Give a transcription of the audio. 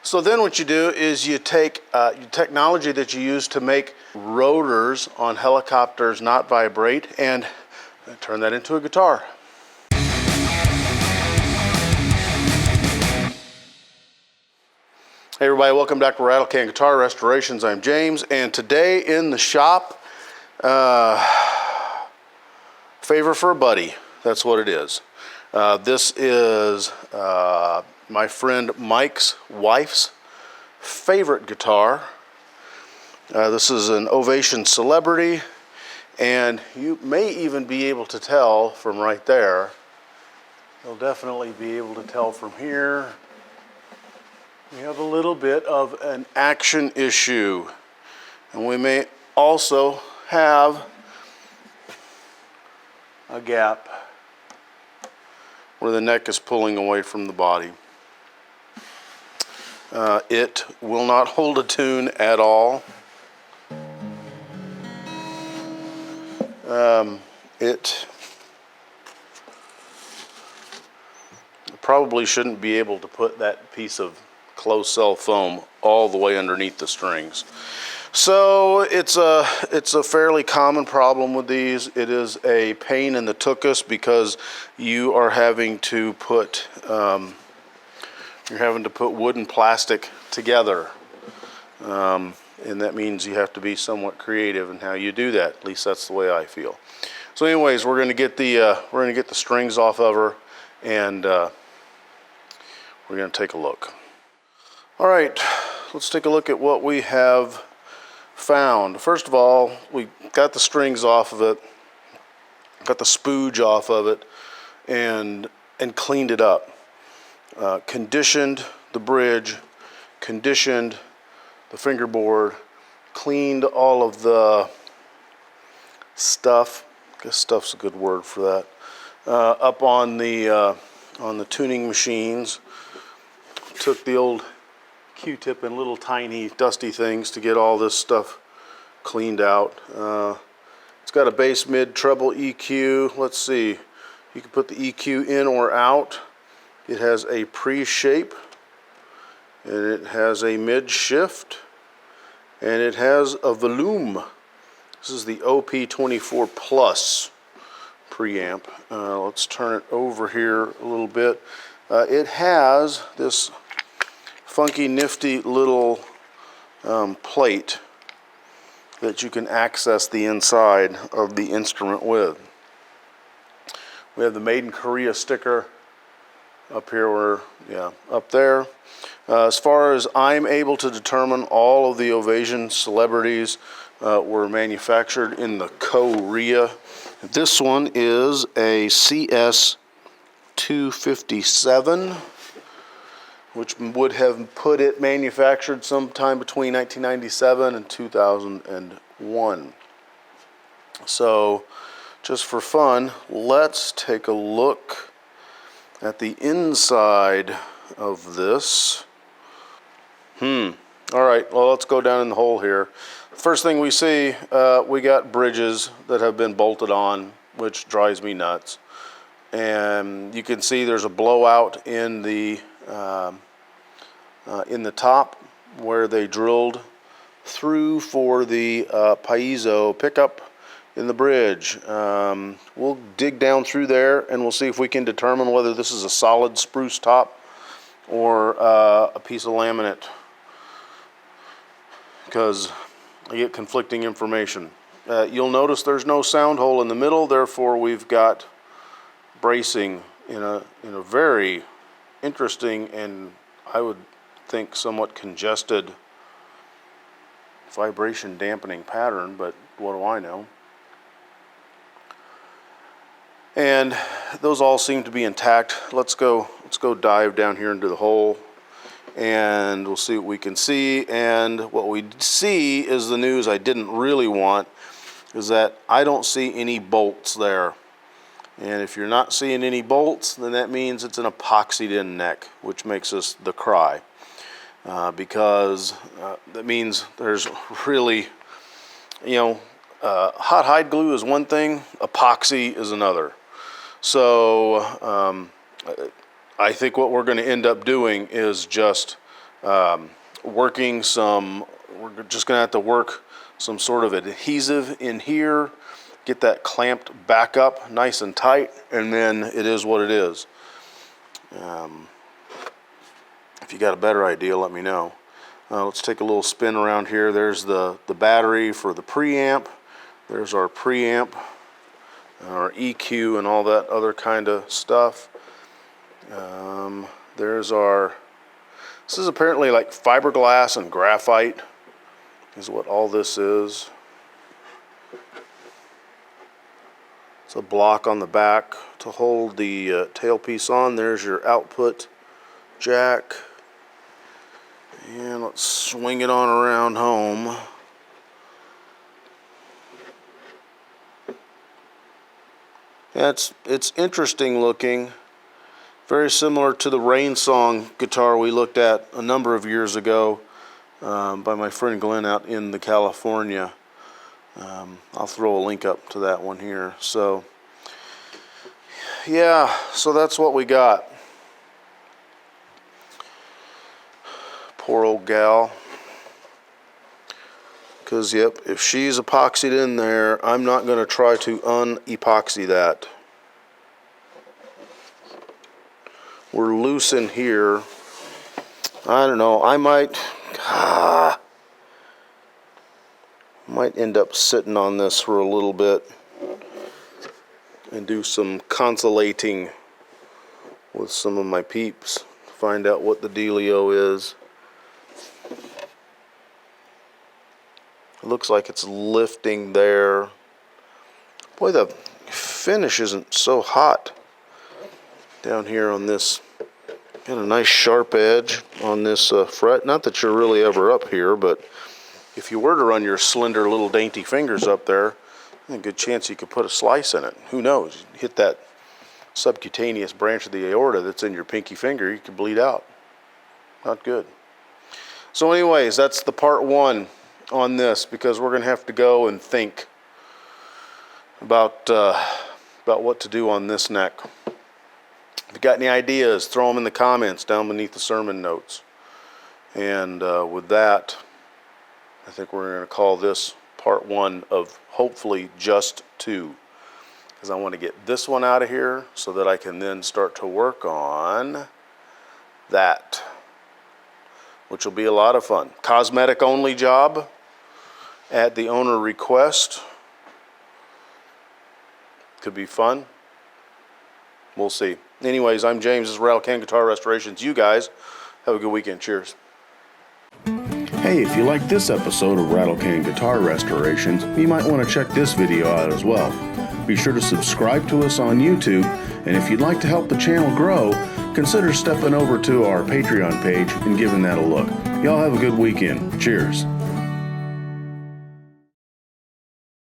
So then what you do is you take technology that you use to make rotors on helicopters not vibrate and turn that into a guitar. Hey everybody, welcome back to RATTLECAN Guitar Restorations. I'm James, and today in the shop, favor for a buddy. That's what it is. This is my friend Mike's wife's favorite guitar. This is an Ovation Celebrity, and you may even be able to tell from right there. You'll definitely be able to tell from here. We have a little bit of an action issue, and we may also have a gap where the neck is pulling away from the body. It will not hold a tune at all. It probably shouldn't be able to put that piece of closed cell foam all the way underneath the strings. So it's a fairly common problem with these. It is a pain in the tuchus because you are having to put wood and plastic together, and that means you have to be somewhat creative in how you do that. At least that's the way I feel. So anyways, we're going to get the strings off of her, and we're going to take a look. All right, let's take a look at what we have found. First of all, we got the strings off of it, got the spooge off of it, and cleaned it up. Conditioned the bridge, conditioned the fingerboard, cleaned all of the stuff. I guess stuff's a good word for that. Up on the tuning machines. Took the old Q-tip and little tiny dusty things to get all this stuff cleaned out. It's got a bass, mid, treble EQ. Let's see, you can put the EQ in or out. It has a pre-shape, and it has a mid shift, and it has a volume. This is the OP24 Plus preamp. Let's turn it over here a little bit. It has this funky, nifty little plate that you can access the inside of the instrument with. We have the Made in Korea sticker up here, up there. As far as I'm able to determine, all of the Ovation Celebrities were manufactured in the Korea. This one is a CS257, which would have put it manufactured sometime between 1997 and 2001. So, just for fun, let's take a look at the inside of this. All right, well, let's go down in the hole here. First thing we see, we got bridges that have been bolted on, which drives me nuts. And you can see there's a blowout in the top where they drilled through for the piezo pickup in the bridge. We'll dig down through there and we'll see if we can determine whether this is a solid spruce top or a piece of laminate, because I get conflicting information. You'll notice there's no sound hole in the middle, therefore we've got bracing in a very interesting and, I would think, somewhat congested vibration dampening pattern, but what do I know? And those all seem to be intact. Let's go dive down here into the hole, and we'll see what we can see. And what we see is the news I didn't really want, is that I don't see any bolts there. And if you're not seeing any bolts, then that means it's an epoxied in neck, which makes us the cry. Because that means there's really, hot hide glue is one thing, epoxy is another. So I think what we're going to end up doing is just Working some, we're just gonna have to work some sort of adhesive in here, get that clamped back up nice and tight, and then it is what it is. If you got a better idea, let me know. Let's take a little spin around here. There's the battery for the preamp. There's our preamp, our EQ, and all that other kind of stuff. There's our, this is apparently like fiberglass and graphite is what all this is. It's a block on the back to hold the tailpiece on. There's your output jack. And let's swing it on around home. Yeah, it's interesting looking. Very similar to the Rain Song guitar we looked at a number of years ago by my friend Glenn out in the California. I'll throw a link up to that one here. So yeah, so that's what we got. Poor old gal. Because, yep, if she's epoxied in there, I'm not going to try to un-epoxy that. We're loose in here. I don't know, I might end up sitting on this for a little bit and do some consolating with some of my peeps. Find out what the dealio is. It looks like it's lifting there. Boy, the finish isn't so hot down here on this. Got a nice sharp edge on this fret. Not that you're really ever up here, but if you were to run your slender little dainty fingers up there, there's a good chance you could put a slice in it. Who knows? You hit that subcutaneous branch of the aorta that's in your pinky finger, you could bleed out. Not good. So anyways, that's the part one on this, because we're going to have to go and think about what to do on this neck. If you got any ideas, throw them in the comments down beneath the sermon notes. And with that, I think we're going to call this part one of hopefully just two, because I want to get this one out of here so that I can then start to work on that, which will be a lot of fun. Cosmetic only job at the owner request. Could be fun. We'll see. Anyways, I'm James. This is RATTLECAN Guitar Restorations. You guys have a good weekend. Cheers. Hey, if you like this episode of RATTLECAN Guitar Restorations, you might want to check this video out as well. Be sure to subscribe to us on YouTube, and if you'd like to help the channel grow, consider stepping over to our Patreon page and giving that a look. Y'all have a good weekend. Cheers.